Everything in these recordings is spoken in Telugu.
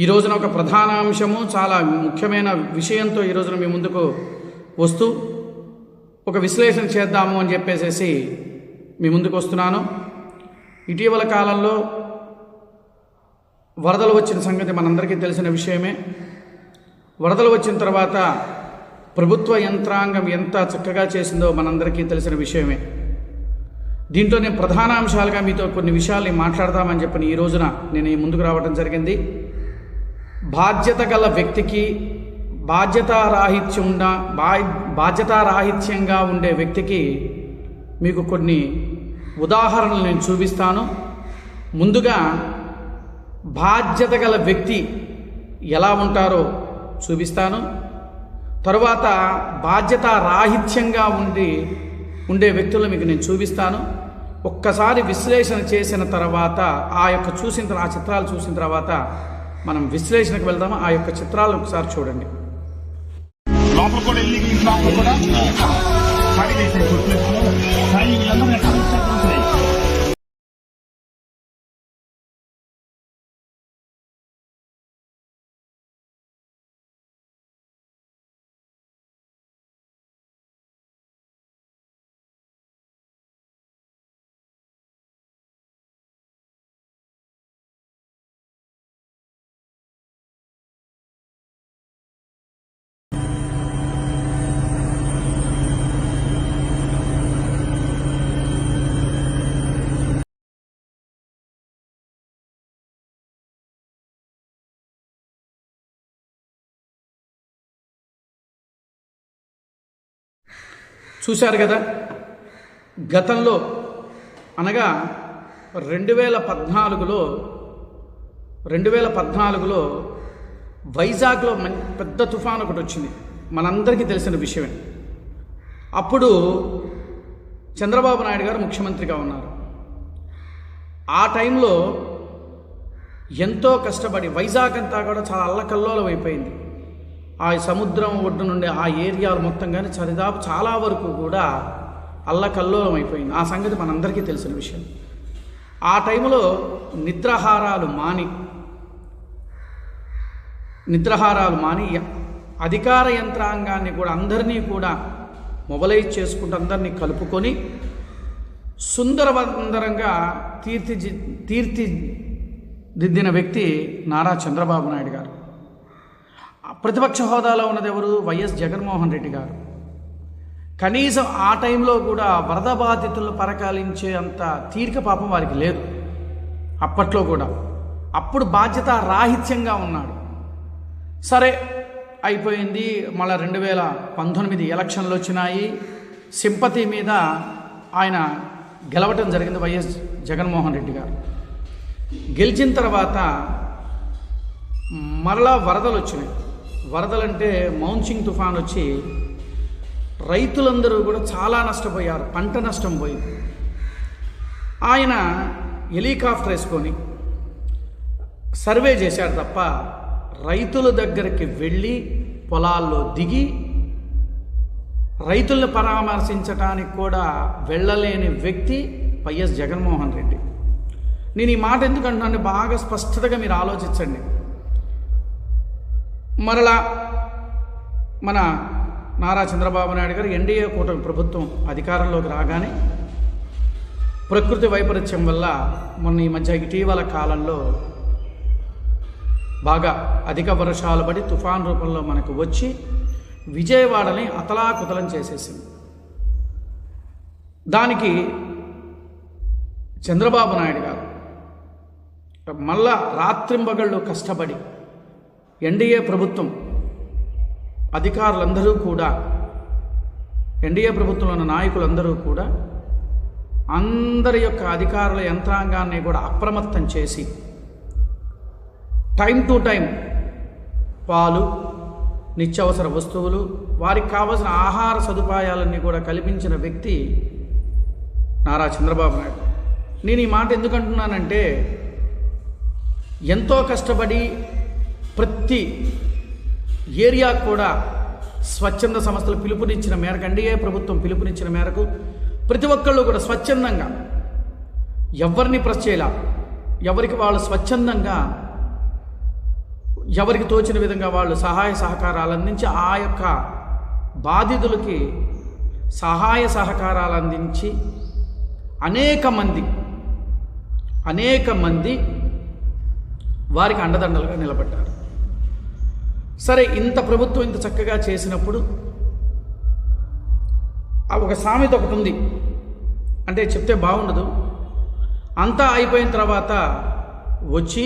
ఈ రోజున ఒక ప్రధాన అంశము, చాలా ముఖ్యమైన విషయంతో ఈ రోజున మీ ముందుకు వస్తూ ఒక విశ్లేషణ చేద్దాము అని చెప్పేసి మీ ముందుకు వస్తున్నాను. ఇటీవల కాలంలో వరదలు వచ్చిన సంగతి మనందరికీ తెలిసిన విషయమే. వరదలు వచ్చిన తర్వాత ప్రభుత్వ యంత్రాంగం ఎంత చక్కగా చేసిందో మనందరికీ తెలిసిన విషయమే. దీంట్లో నేను ప్రధాన అంశాలుగా మీతో కొన్ని విషయాల్ని మాట్లాడదామని చెప్పి ఈ రోజున నేను ముందుకు రావడం జరిగింది. బాధ్యత గల వ్యక్తికి బాధ్యతారాహిత్యంగా ఉండే వ్యక్తికి మీకు కొన్ని ఉదాహరణలు నేను చూపిస్తాను. ముందుగా బాధ్యత గల వ్యక్తి ఎలా ఉంటారో చూపిస్తాను. తరువాత బాధ్యతారాహిత్యంగా ఉండే వ్యక్తులను మీకు నేను చూపిస్తాను. ఒక్కసారి విశ్లేషణ చేసిన తర్వాత ఆ చిత్రాలు చూసిన తర్వాత మనం విశ్లేషణకు వెళ్దాము. ఆ యొక్క చిత్రాలు ఒకసారి చూడండి. లోపల కూడా వెళ్ళి లోపల కూడా ఖాళీ చేసే చూశారు కదా. గతంలో అనగా 2014లో వైజాగ్లో పెద్ద తుఫాను ఒకటి వచ్చింది, మనందరికీ తెలిసిన విషయమే. అప్పుడు చంద్రబాబు నాయుడు గారు ముఖ్యమంత్రిగా ఉన్నారు. ఆ టైంలో ఎంతో కష్టపడి వైజాగ్ అంతా కూడా చాలా అల్లకల్లోలం అయిపోయింది. ఆ సముద్రం ఒడ్డు నుండి ఆ ఏరియాలు మొత్తం కానీ చాలా వరకు కూడా అల్లకల్లోలం అయిపోయింది. ఆ సంగతి మనందరికీ తెలిసిన విషయం. ఆ టైంలో నిద్రాహారాలు మాని అధికార యంత్రాంగాన్ని కూడా అందరినీ కూడా మొబలైజ్ చేసుకుంటూ అందరినీ కలుపుకొని సుందరవందరంగా తీర్చిదిద్దిన వ్యక్తి నారా చంద్రబాబు నాయుడు గారు. ప్రతిపక్ష హోదాలో ఉన్నది ఎవరు? వైఎస్ జగన్మోహన్ రెడ్డి గారు. కనీసం ఆ టైంలో కూడా వరద బాధితులను పరకాలించే అంత తీరిక పాపం వారికి లేదు అప్పట్లో కూడా. అప్పుడు బాధ్యత రాహిత్యంగా ఉన్నాడు. సరే అయిపోయింది. మళ్ళీ 2019 ఎలక్షన్లు వచ్చినాయి. సింపతి మీద ఆయన గెలవటం జరిగింది వైఎస్ జగన్మోహన్ రెడ్డి గారు. గెలిచిన తర్వాత మరలా వరదలు వచ్చినాయి. వరదలంటే మౌన్సింగ్ తుఫాన్ వచ్చి రైతులందరూ కూడా చాలా నష్టపోయారు, పంట నష్టం పోయింది. ఆయన హెలికాప్టర్ వేసుకొని సర్వే చేశాడు తప్ప రైతుల దగ్గరికి వెళ్ళి పొలాల్లో దిగి రైతులను పరామర్శించడానికి కూడా వెళ్ళలేని వ్యక్తి వైఎస్ జగన్మోహన్ రెడ్డి. నేను ఈ మాట ఎందుకు అంటున్నాను, బాగా స్పష్టతగా మీరు ఆలోచించండి. మరలా మన నారా చంద్రబాబు నాయుడు గారు ఎన్డీఏ కూటమి ప్రభుత్వం అధికారంలోకి రాగానే ప్రకృతి వైపరీత్యం వల్ల మొన్న ఈ మధ్య ఇటీవల కాలంలో బాగా అధిక వర్షాలు పడి తుఫాన్ రూపంలో మనకు వచ్చి విజయవాడని అతలాకుతలం చేసేసింది. దానికి చంద్రబాబు నాయుడు గారు మళ్ళా రాత్రింబగళ్ళు కష్టపడి ఎన్డీఏ ప్రభుత్వం అధికారులందరూ కూడా, ఎన్డీఏ ప్రభుత్వంలో ఉన్న నాయకులందరూ కూడా అందరి యొక్క అధికారుల యంత్రాంగాన్ని కూడా అప్రమత్తం చేసి టైం టు టైం పాలు, నిత్యావసర వస్తువులు, వారికి కావలసిన ఆహార సదుపాయాలన్నీ కూడా కల్పించిన వ్యక్తి నారా చంద్రబాబు నాయుడు. నేను ఈ మాట ఎందుకు అంటున్నానంటే, ఎంతో కష్టపడి ప్రతి ఏరియా కూడా స్వచ్ఛంద సంస్థలు పిలుపునిచ్చిన మేరకు, ఎన్డీఏ ప్రభుత్వం పిలుపునిచ్చిన మేరకు ప్రతి ఒక్కళ్ళు కూడా స్వచ్ఛందంగా ఎవరిని ప్రెస్ చేయాల, ఎవరికి వాళ్ళు స్వచ్ఛందంగా ఎవరికి తోచిన విధంగా వాళ్ళు సహాయ సహకారాలు అందించి ఆ యొక్క బాధితులకి సహాయ సహకారాలు అందించి అనేక మంది వారికి అండదండలుగా నిలబడ్డారు. సరే, ఇంత ప్రభుత్వం ఇంత చక్కగా చేసినప్పుడు ఒక సామెత ఒకటి ఉంది, అంటే చెప్తే బాగుండదు. అంతా అయిపోయిన తర్వాత వచ్చి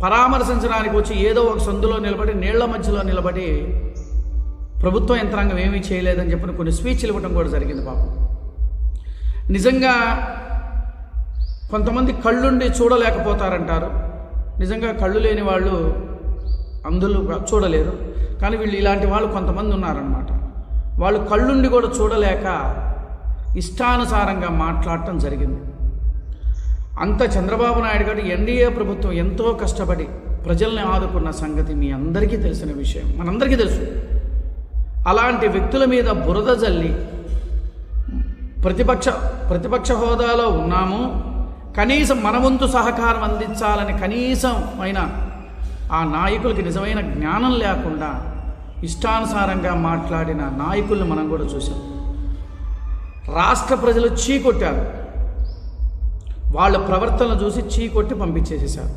పరామర్శించడానికి వచ్చి ఏదో ఒక సందులో నిలబడి, నీళ్ల మధ్యలో నిలబడి ప్రభుత్వ యంత్రాంగం ఏమీ చేయలేదని చెప్పిన కొన్ని స్పీచ్లు ఇవ్వడం కూడా జరిగింది. పాపం నిజంగా కొంతమంది కళ్ళుండి చూడలేకపోతారంటారు. నిజంగా కళ్ళు లేని వాళ్ళు అందులో చూడలేరు. కానీ వీళ్ళు ఇలాంటి వాళ్ళు కొంతమంది ఉన్నారన్నమాట. వాళ్ళు కళ్ళుండి కూడా చూడలేక ఇష్టానుసారంగా మాట్లాడటం జరిగింది. అంత చంద్రబాబు నాయుడు గారు ఎన్డీఏ ప్రభుత్వం ఎంతో కష్టపడి ప్రజల్ని ఆదుకున్న సంగతి మీ అందరికీ తెలిసిన విషయం, మనందరికీ తెలుసు. అలాంటి వ్యక్తుల మీద బురద జల్లి ప్రతిపక్ష హోదాలో ఉన్నాము, కనీసం మన వంతు సహకారం అందించాలని కనీసం అయినా ఆ నాయకులకి నిజమైన జ్ఞానం లేకుండా ఇష్టానుసారంగా మాట్లాడిన నాయకుల్ని మనం కూడా చూసాం. రాష్ట్ర ప్రజలు చీకొట్టారు, వాళ్ళ ప్రవర్తనలు చూసి చీకొట్టి పంపించేసేశారు.